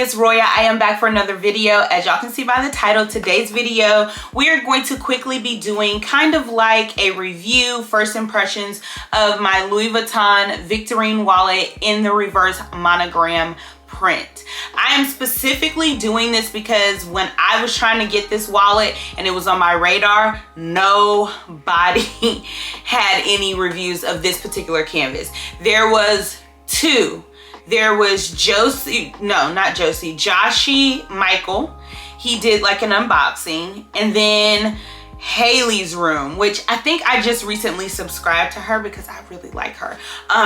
it's Roya. I am back for another video. As y'all can see by the title, today's video, we are going to quickly be doing kind of like a review, first impressions of my Louis Vuitton Victorine wallet in the reverse monogram print. I am specifically doing this because when I was trying to get this wallet and it was on my radar, nobody had any reviews of this particular canvas. There was two. There was Josie Michael. He did like an unboxing, and then Haley's room, which I think I just recently subscribed to her because I really like her.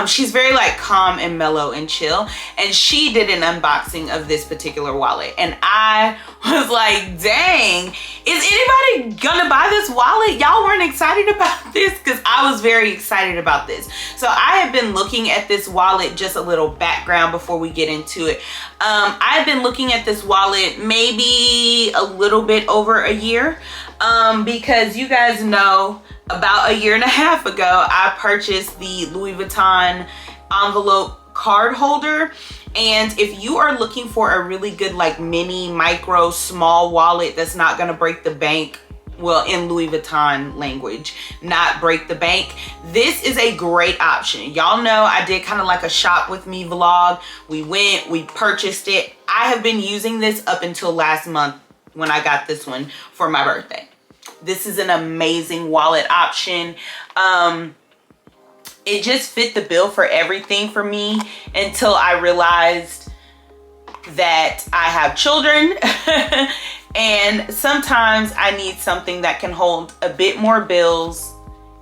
She's very like calm and mellow and chill, and she did an unboxing of this particular wallet, and I was like, dang, is anybody gonna buy this wallet? Y'all weren't excited about this? Because I was very excited about this. So I have been looking at this wallet, just a little background before we get into it. I've been looking at this wallet maybe a little bit over a year. Because you guys know about a year and a half ago, I purchased the Louis Vuitton envelope card holder. And if you are looking for a really good like mini, micro, small wallet that's not gonna break the bank, well, in Louis Vuitton language, not break the bank, this is a great option. Y'all know I did kind of like a shop with me vlog. We went, we purchased it. I have been using this up until last month when I got this one for my birthday. This is an amazing wallet option. It just fit the bill for everything for me until I realized that I have children and sometimes I need something that can hold a bit more bills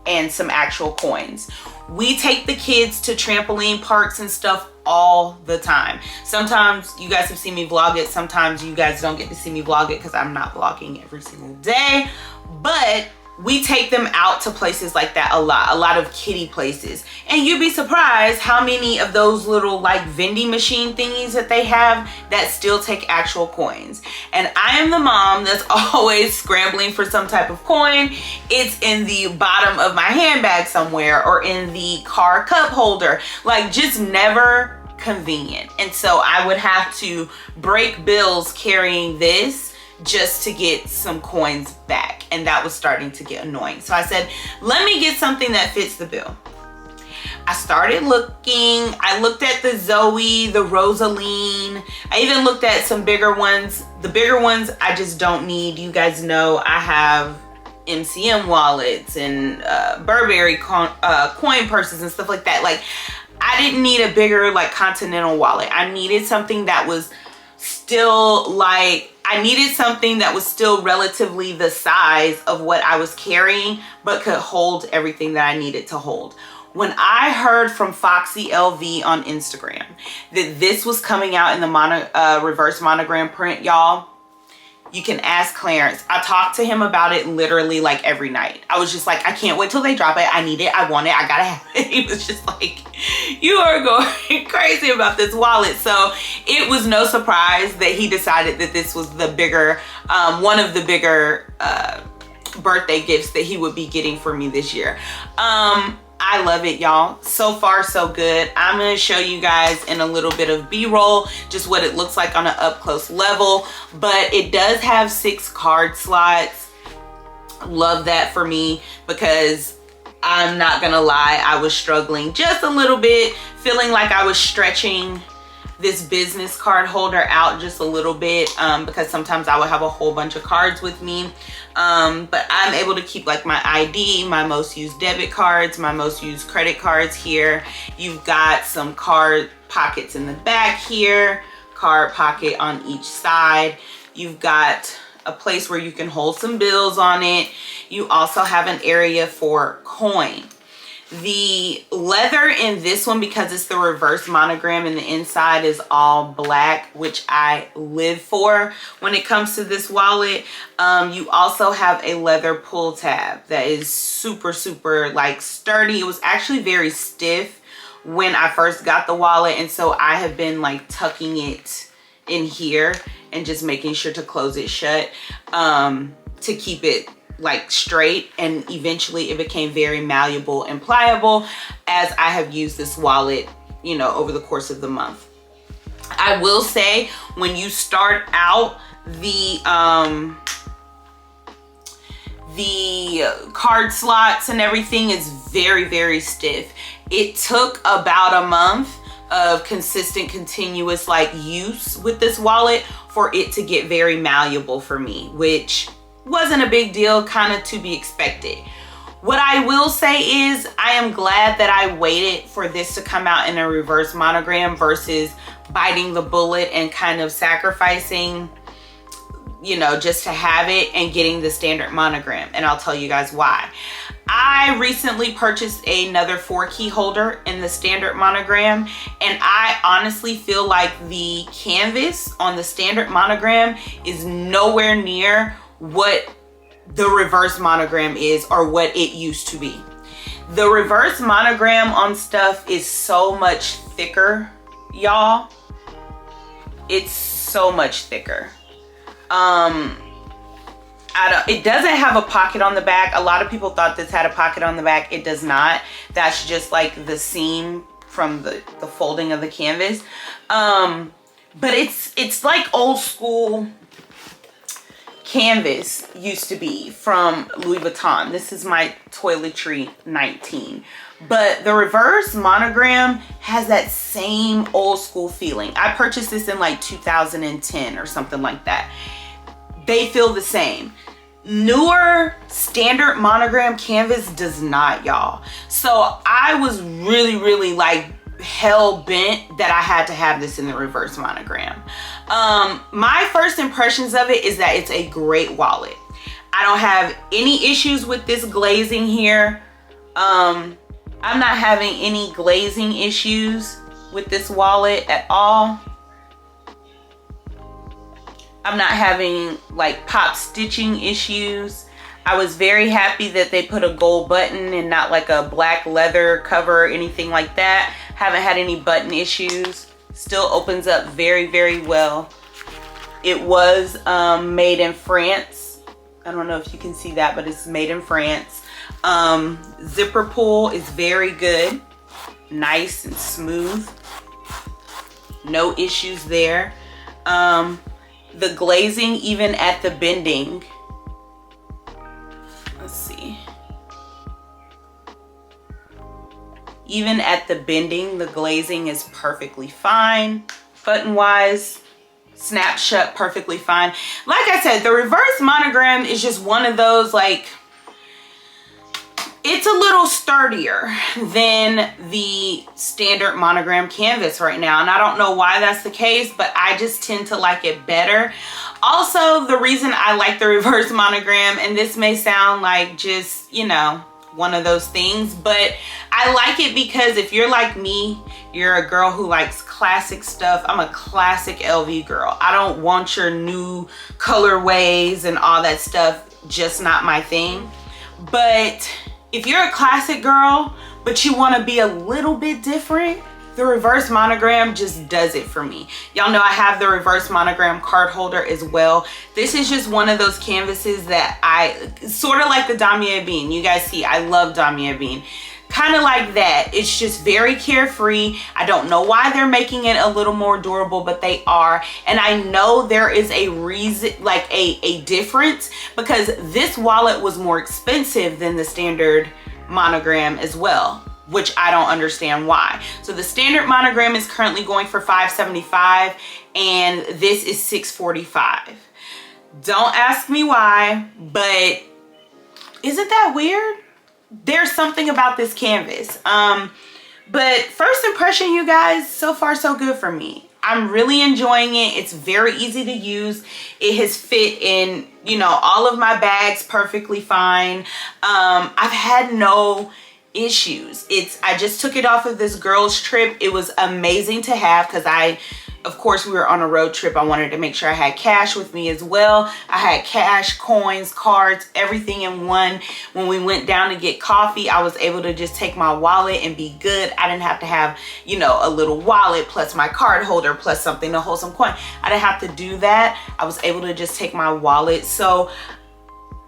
and some actual coins. We take the kids to trampoline parks and stuff all the time. Sometimes you guys have seen me vlog it. Sometimes you guys don't get to see me vlog it because I'm not vlogging every single day. But we take them out to places like that a lot of kiddie places. And you'd be surprised how many of those little like vending machine thingies that they have that still take actual coins. And I am the mom that's always scrambling for some type of coin. It's in the bottom of my handbag somewhere or in the car cup holder, like just never convenient. And so I would have to break bills carrying this just to get some coins back, and that was starting to get annoying. So I said, let me get something that fits the bill. I started looking. I looked at the Zoe, the Rosaline. I even looked at some bigger ones. The bigger ones I just don't need. You guys know I have MCM wallets and Burberry coin purses and stuff like that. Like, I didn't need a bigger like Continental wallet. I needed something that was still like, I needed something that was still relatively the size of what I was carrying, but could hold everything that I needed to hold. When I heard from Foxy LV on Instagram that this was coming out in the reverse monogram print, y'all, you can ask Clarence. I talked to him about it literally like every night. I was just like, I can't wait till they drop it. I need it. I want it. I gotta have it. He was just like, you are going crazy about this wallet. So it was no surprise that he decided that this was the bigger, one of the bigger birthday gifts that he would be getting for me this year. I love it, y'all. So far, so good. I'm going to show you guys in a little bit of B-roll just what it looks like on an up-close level. But it does have 6 card slots. Love that for me because I'm not going to lie, I was struggling just a little bit, feeling like I was stretching this business card holder out just a little bit because sometimes I would have a whole bunch of cards with me. But I'm able to keep like my ID, my most used debit cards, my most used credit cards here. You've got some card pockets in the back here, card pocket on each side. You've got a place where you can hold some bills on it. You also have an area for coin. The leather in this one, because it's the reverse monogram and the inside is all black, which I live for when it comes to this wallet. You also have a leather pull tab that is super, super like sturdy. It was actually very stiff when I first got the wallet, and so I have been like tucking it in here and just making sure to close it shut to keep it like straight, and eventually it became very malleable and pliable as I have used this wallet, you know, over the course of the month. I will say, when you start out, the card slots and everything is very, very stiff. It took about a month of consistent, continuous like use with this wallet for it to get very malleable for me, which wasn't a big deal, kind of to be expected. What I will say is I am glad that I waited for this to come out in a reverse monogram versus biting the bullet and kind of sacrificing, you know, just to have it and getting the standard monogram. And I'll tell you guys why. I recently purchased another 4-key holder in the standard monogram, and I honestly feel like the canvas on the standard monogram is nowhere near what the reverse monogram is or what it used to be. The reverse monogram on stuff is so much thicker, y'all. It's so much thicker. It doesn't have a pocket on the back. A lot of people thought this had a pocket on the back. It does not. That's just like the seam from the folding of the canvas. But it's like old school canvas used to be from Louis Vuitton. This is my Toiletry 19. But the reverse monogram has that same old school feeling. I purchased this in like 2010 or something like that. They feel the same. Newer standard monogram canvas does not, y'all. So I was really like hell bent that I had to have this in the reverse monogram. My first impressions of it is that it's a great wallet. I don't have any issues with this glazing here. I'm not having any glazing issues with this wallet at all. I'm not having like pop stitching issues. I was very happy that they put a gold button and not like a black leather cover or anything like that. Haven't had any button issues. Still opens up very well. It was made in France. I don't know if you can see that, but it's made in France. Zipper pull is very good. Nice and smooth. No issues there. The glazing, even at the bending, let's see. Even at the bending, the glazing is perfectly fine. Button wise, snap shut perfectly fine. Like I said, the reverse monogram is just one of those, like, it's a little sturdier than the standard monogram canvas right now. And I don't know why that's the case, but I just tend to like it better. Also, the reason I like the reverse monogram, and this may sound like just, you know, one of those things, but I like it because if you're like me, you're a girl who likes classic stuff. I'm a classic LV girl. I don't want your new colorways and all that stuff, just not my thing. But if you're a classic girl, but you want to be a little bit different, the reverse monogram just does it for me. Y'all know I have the reverse monogram card holder as well. This is just one of those canvases that I, sort of like the Damier Bean. You guys see, I love Damier Bean. Kind of like that. It's just very carefree. I don't know why they're making it a little more durable, but they are. And I know there is a reason, like a difference, because this wallet was more expensive than the standard monogram as well, which I don't understand why. So the standard monogram is currently going for $575 and this is $645. Don't ask me why, but isn't that weird? There's something about this canvas. But first impression, you guys, so far so good for me. I'm really enjoying it. It's very easy to use. It has fit in, you know, all of my bags perfectly fine. I've had no issues. I just took it off of this girls trip. It was amazing to have because of course, we were on a road trip. I wanted to make sure I had cash with me as well. I had cash, coins, cards, everything in one. When we went down to get coffee, I was able to just take my wallet and be good. I didn't have to have, you know, a little wallet plus my card holder plus something to hold some coin. I didn't have to do that. I was able to just take my wallet. So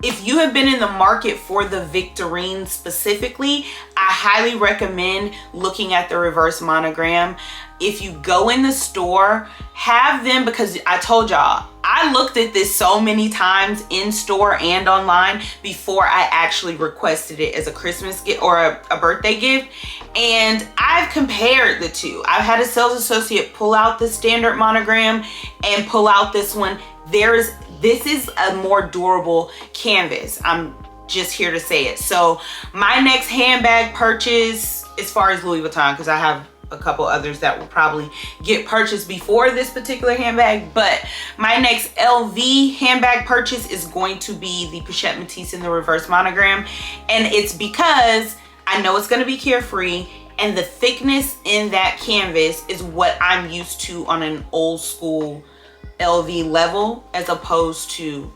if you have been in the market for the Victorine specifically, I highly recommend looking at the reverse monogram. If you go in the store, have them, because I told y'all, I looked at this so many times in store and online before I actually requested it as a Christmas gift or a birthday gift. And I've compared the two. I've had a sales associate pull out the standard monogram and pull out this one. This is a more durable canvas. I'm just here to say it. So my next handbag purchase, as far as Louis Vuitton, because I have a couple others that will probably get purchased before this particular handbag, but my next LV handbag purchase is going to be the Pochette Métis in the reverse monogram. And it's because I know it's going to be carefree, and the thickness in that canvas is what I'm used to on an old school LV level, as opposed to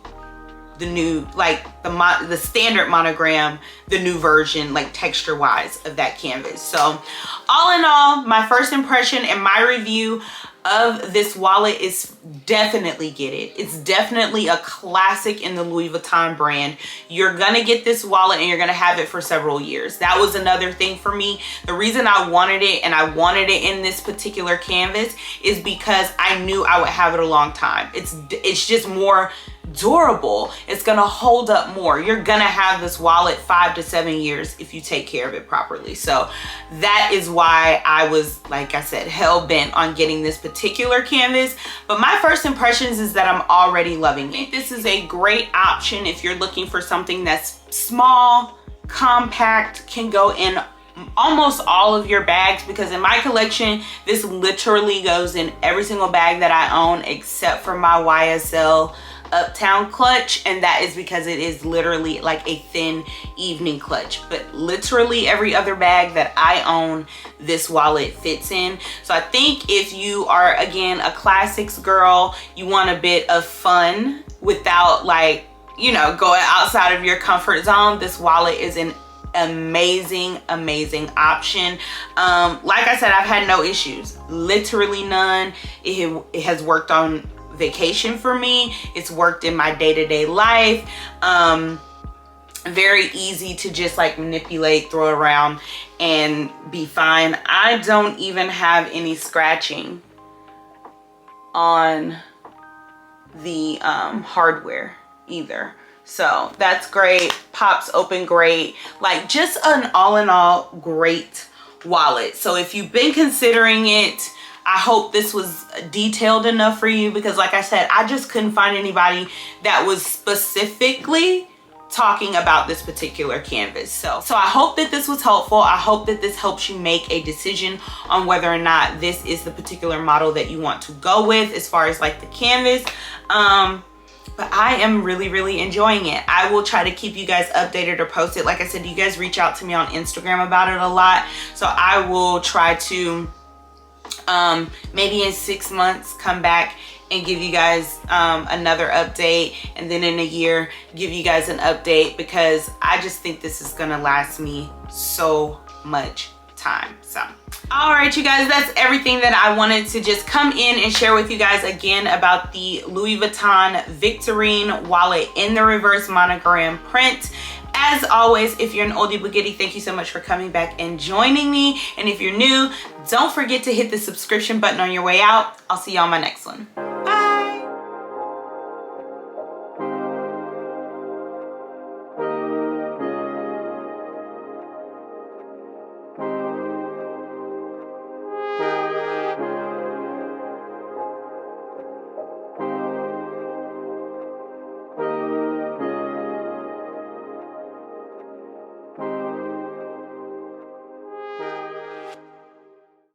the new, like the standard monogram, the new version, like texture wise of that canvas. So all in all, my first impression and my review of this wallet is definitely get it. It's definitely a classic in the Louis Vuitton brand. You're gonna get this wallet and you're gonna have it for several years. That was another thing for me. The reason I wanted it, and I wanted it in this particular canvas, is because I knew I would have it a long time. It's just more durable. It's gonna hold up more. You're gonna have this wallet 5 to 7 years if you take care of it properly. So that is why I was, like I said, hell-bent on getting this particular canvas. But my first impressions is that I'm already loving it. I think this is a great option if you're looking for something that's small, compact, can go in almost all of your bags, because in my collection, this literally goes in every single bag that I own except for my YSL Uptown clutch, and that is because it is literally like a thin evening clutch. But literally every other bag that I own, this wallet fits in. So I think if you are, again, a classics girl, you want a bit of fun without, like, you know, going outside of your comfort zone, this wallet is an amazing option. Like I said, I've had no issues, literally none. It has worked on vacation for me. It's worked in my day-to-day life. Very easy to just like manipulate, throw around, and be fine. I don't even have any scratching on the hardware either. So that's great. Pops open great. Like, just an all in all great wallet. So if you've been considering it, I hope this was detailed enough for you, because like I said, I just couldn't find anybody that was specifically talking about this particular canvas. So I hope that this was helpful. I hope that this helps you make a decision on whether or not this is the particular model that you want to go with as far as like the canvas. But I am really enjoying it. I will try to keep you guys updated or posted. Like I said, you guys reach out to me on Instagram about it a lot. So I will try to maybe in 6 months come back and give you guys another update, and then in a year give you guys an update, because I just think this is gonna last me so much time. So all right, you guys, that's everything that I wanted to just come in and share with you guys again about the Louis Vuitton Victorine wallet in the reverse monogram print. As always, if you're an oldie but goodie, thank you so much for coming back and joining me. And if you're new, don't forget to hit the subscription button on your way out. I'll see you on my next one.